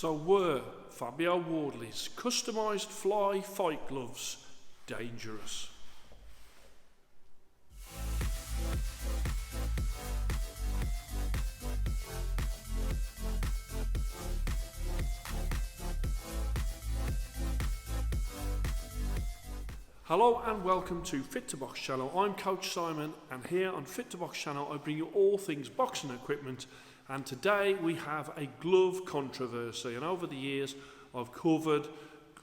So were Fabio Wardley's customised fly fight gloves dangerous? Hello and welcome to Fit to Box channel. I'm Coach Simon, and here on Fit to Box channel I bring you all things boxing equipment, and today we have a glove controversy. And over the years I've covered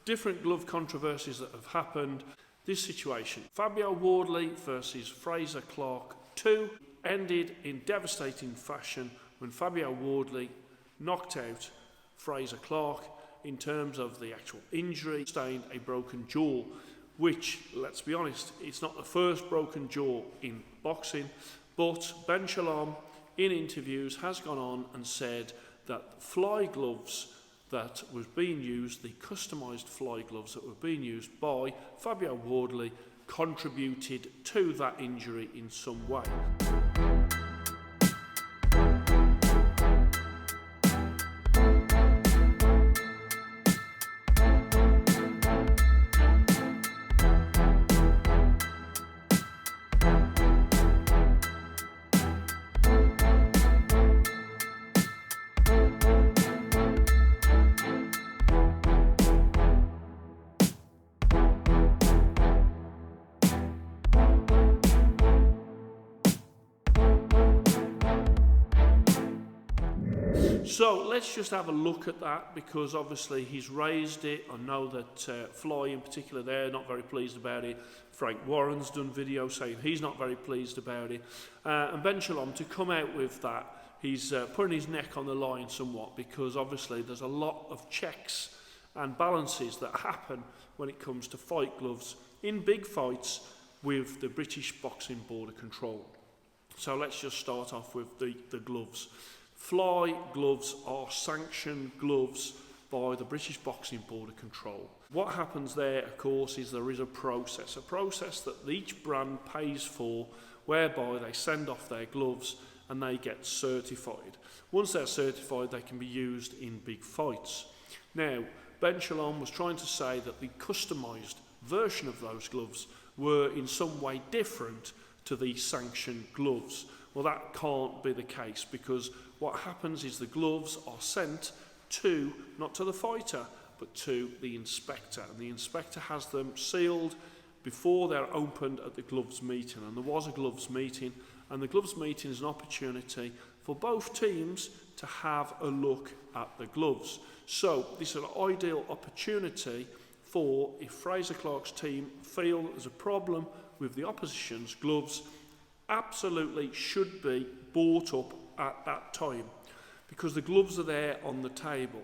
different glove controversies that have happened. This situation, Fabio Wardley versus Fraser Clarke 2, ended in devastating fashion when Fabio Wardley knocked out Fraser Clarke. In terms of the actual injury, sustained a broken jaw, which, let's be honest, it's not the first broken jaw in boxing, but Ben Shalom in interviews has gone on and said that fly gloves that was being used, the customised fly gloves that were being used by Fabio Wardley, contributed to that injury in some way. So let's just have a look at that, because obviously he's raised it. I know that Fly in particular, they're not very pleased about it. Frank Warren's done videos saying he's not very pleased about it. And Ben Shalom, to come out with that, he's putting his neck on the line somewhat, because obviously there's a lot of checks and balances that happen when it comes to fight gloves in big fights with the British Boxing Board of Control. So let's just start off with the gloves. Fly gloves are sanctioned gloves by the British Boxing Board of Control. What happens there, of course, is there is a process that each brand pays for, whereby they send off their gloves and they get certified. Once they're certified, they can be used in big fights. Now, Ben Shalom was trying to say that the customised version of those gloves were in some way different to the sanctioned gloves. Well, that can't be the case, because what happens is the gloves are sent to, not to the fighter, but to the inspector. And the inspector has them sealed before they're opened at the gloves meeting. And there was a gloves meeting, and the gloves meeting is an opportunity for both teams to have a look at the gloves. So this is an ideal opportunity for, if Fraser Clarke's team feel there's a problem with the opposition's gloves, absolutely should be brought up at that time, because the gloves are there on the table.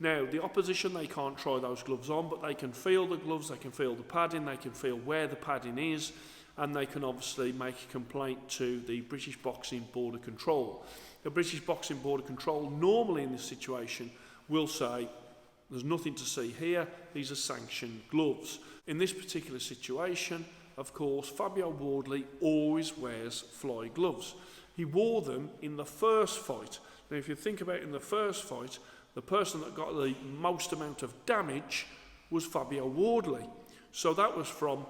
Now, the opposition, they can't try those gloves on, but they can feel the gloves, they can feel the padding, they can feel where the padding is, and they can obviously make a complaint to the British Boxing Board of Control. The British Boxing Board of Control normally in this situation will say, there's nothing to see here, these are sanctioned gloves. In this particular situation, of course, Fabio Wardley always wears fly gloves. He wore them in the first fight. Now, if you think about it, in the first fight, the person that got the most amount of damage was Fabio Wardley. So that was from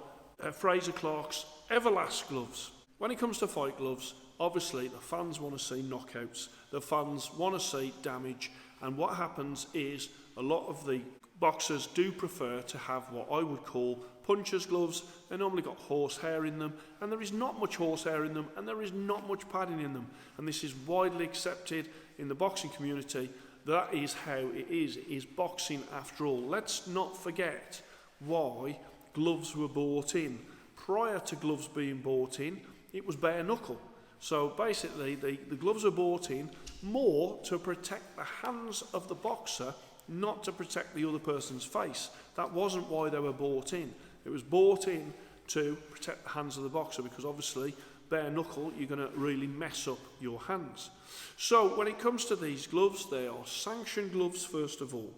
Fraser Clarke's Everlast gloves. When it comes to fight gloves, obviously the fans want to see knockouts. The fans want to see damage. And what happens is a lot of the boxers do prefer to have what I would call puncher's gloves. They normally got horsehair in them, and there is not much horsehair in them, and there is not much padding in them. And this is widely accepted in the boxing community. That is how it is. It is boxing after all. Let's not forget why gloves were bought in. Prior to gloves being bought in, it was bare knuckle. So basically the gloves were bought in more to protect the hands of the boxer, not to protect the other person's face. That wasn't why they were bought in. It was bought in to protect the hands of the boxer, because obviously bare knuckle, you're going to really mess up your hands. So when it comes to these gloves, they are sanctioned gloves first of all.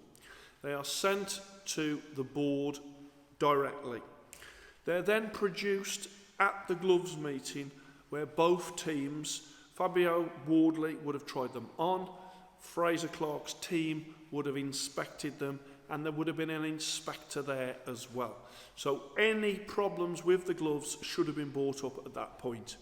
They are sent to the board directly. They're then produced at the gloves meeting, where both teams, Fabio Wardley would have tried them on, Fraser Clarke's team would have inspected them, and there would have been an inspector there as well. So any problems with the gloves should have been brought up at that point.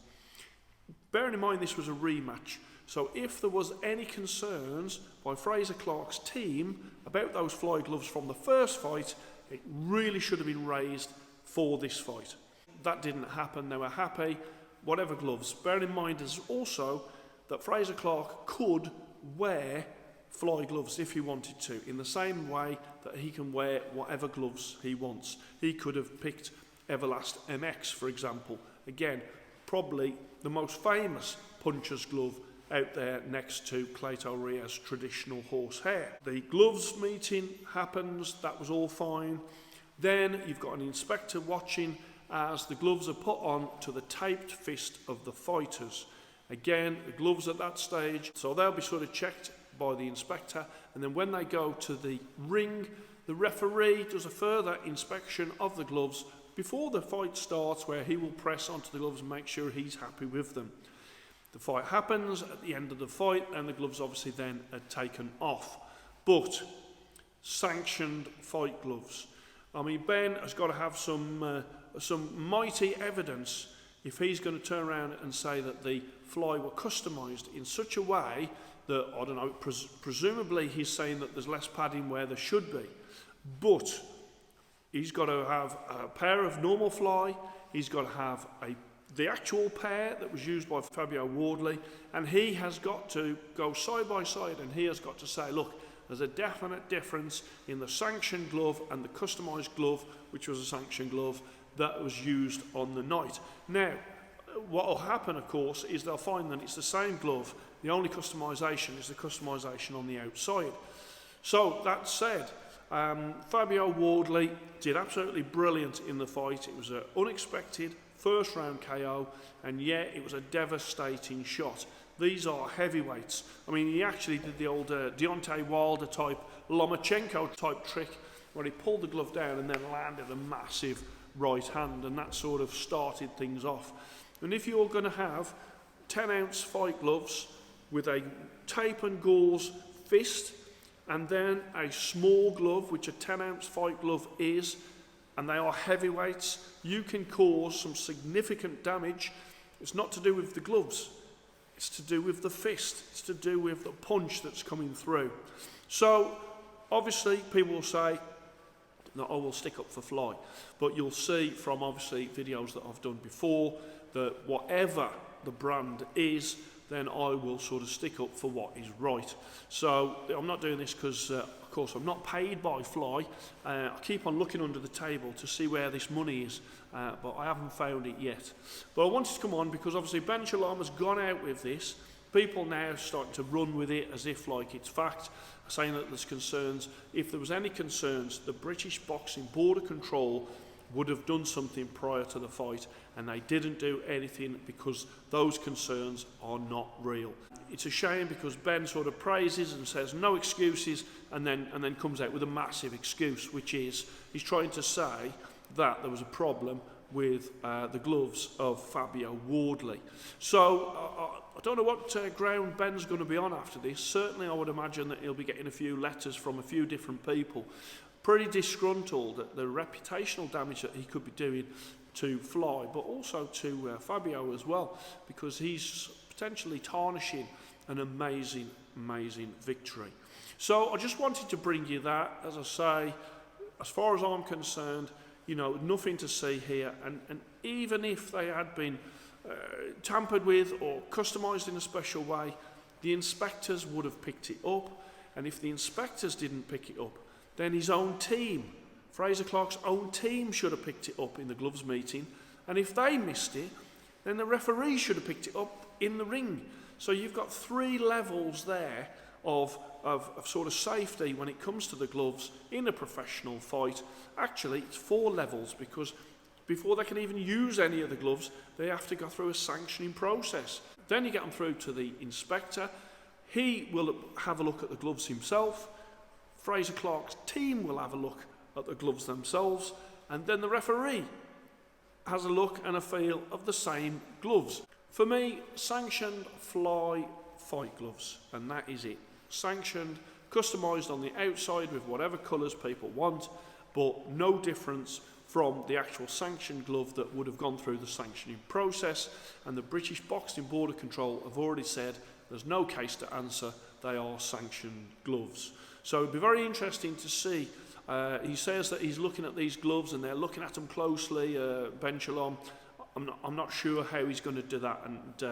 Bearing in mind this was a rematch, so if there was any concerns by Fraser Clarke's team about those fly gloves from the first fight, it really should have been raised for this fight. That didn't happen. They were happy, whatever gloves. Bearing in mind is also that Fraser Clarke could wear fly gloves if he wanted to, in the same way that he can wear whatever gloves he wants. He could have picked Everlast MX, for example. Again, probably the most famous puncher's glove out there next to Clayton Ria's traditional horsehair. The gloves meeting happens, that was all fine. Then you've got an inspector watching as the gloves are put on to the taped fist of the fighters. Again, the gloves at that stage, so they'll be sort of checked by the inspector, and then when they go to the ring, the referee does a further inspection of the gloves before the fight starts, where he will press onto the gloves and make sure he's happy with them. The fight happens. At the end of the fight, and the gloves obviously then are taken off. But sanctioned fight gloves. I mean, Ben has got to have some mighty evidence if he's going to turn around and say that the fly were customised in such a way that, I don't know, presumably he's saying that there's less padding where there should be. But he's got to have a pair of normal fly, he's got to have the actual pair that was used by Fabio Wardley, and he has got to go side by side, and he has got to say, look, there's a definite difference in the sanctioned glove and the customised glove, which was a sanctioned glove, that was used on the night. Now, what will happen, of course, is they'll find that it's the same glove. The only customisation is the customisation on the outside. So, that said, Fabio Wardley did absolutely brilliant in the fight. It was an unexpected first round KO, and yet it was a devastating shot. These are heavyweights. I mean, he actually did the old Deontay Wilder type, Lomachenko type trick, where he pulled the glove down and then landed a massive right hand, and that sort of started things off. And if you're going to have 10-ounce fight gloves with a tape and gauze fist, and then a small glove, which a 10-ounce fight glove is, and they are heavyweights, you can cause some significant damage. It's not to do with the gloves, it's to do with the fist, it's to do with the punch that's coming through. So, obviously, people will say, that I will stick up for fly, but you'll see from obviously videos that I've done before that whatever the brand is, then I will sort of stick up for what is right. So I'm not doing this because, of course, I'm not paid by Fly. I keep on looking under the table to see where this money is, but I haven't found it yet. But I wanted to come on because obviously Ben Shalom has gone out with this. People now starting to run with it as if like it's fact, saying that there's concerns. If there was any concerns, the British Boxing Board of Control would have done something prior to the fight, and they didn't do anything because those concerns are not real. It's a shame because Ben sort of praises and says no excuses, and then comes out with a massive excuse, which is he's trying to say that there was a problem with the gloves of Fabio Wardley. So I don't know what ground Ben's going to be on after this. Certainly I would imagine that he'll be getting a few letters from a few different people, pretty disgruntled at the reputational damage that he could be doing to Fly, but also to Fabio as well, because he's potentially tarnishing an amazing victory. So I just wanted to bring you that. As I say, as far as I'm concerned, you know, nothing to see here, and even if they had been tampered with or customised in a special way, the inspectors would have picked it up, and if the inspectors didn't pick it up, then his own team, Fraser Clarke's own team, should have picked it up in the gloves meeting, and if they missed it, then the referee should have picked it up in the ring. So you've got 3 levels there of sort of safety when it comes to the gloves in a professional fight. Actually, it's 4 levels, because before they can even use any of the gloves, they have to go through a sanctioning process. Then you get them through to the inspector. He will have a look at the gloves himself. Fraser Clarke's team will have a look at the gloves themselves, and then the referee has a look and a feel of the same gloves. For me, sanctioned Fly fight gloves, and that is it. Sanctioned, customised on the outside with whatever colours people want, but no difference from the actual sanctioned glove that would have gone through the sanctioning process. And the British Boxing Board of Control have already said there's no case to answer, they are sanctioned gloves. So it'd be very interesting to see. He says that he's looking at these gloves and they're looking at them closely, Ben Shalom. I'm not sure how he's going to do that, and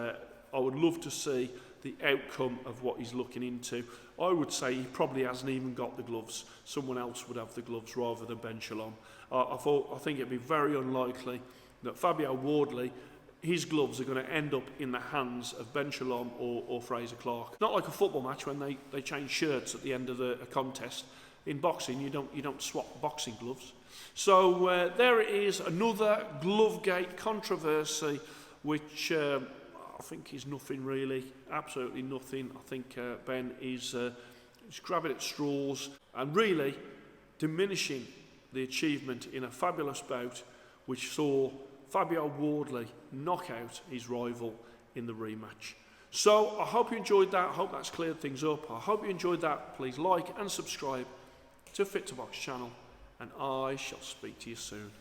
I would love to see the outcome of what he's looking into. I would say he probably hasn't even got the gloves. Someone else would have the gloves rather than Ben Shalom. I think it'd be very unlikely that Fabio Wardley, his gloves are going to end up in the hands of Ben Shalom or Fraser Clark. Not like a football match when they change shirts at the end of a contest. In boxing, you don't swap boxing gloves. So there it is, another Glovegate controversy, which I think is nothing really, absolutely nothing. I think Ben is grabbing at straws and really diminishing the achievement in a fabulous bout, which saw Fabio Wardley knock out his rival in the rematch. So I hope you enjoyed that. I hope that's cleared things up. I hope you enjoyed that. Please like and subscribe to Fit to Box channel, and I shall speak to you soon.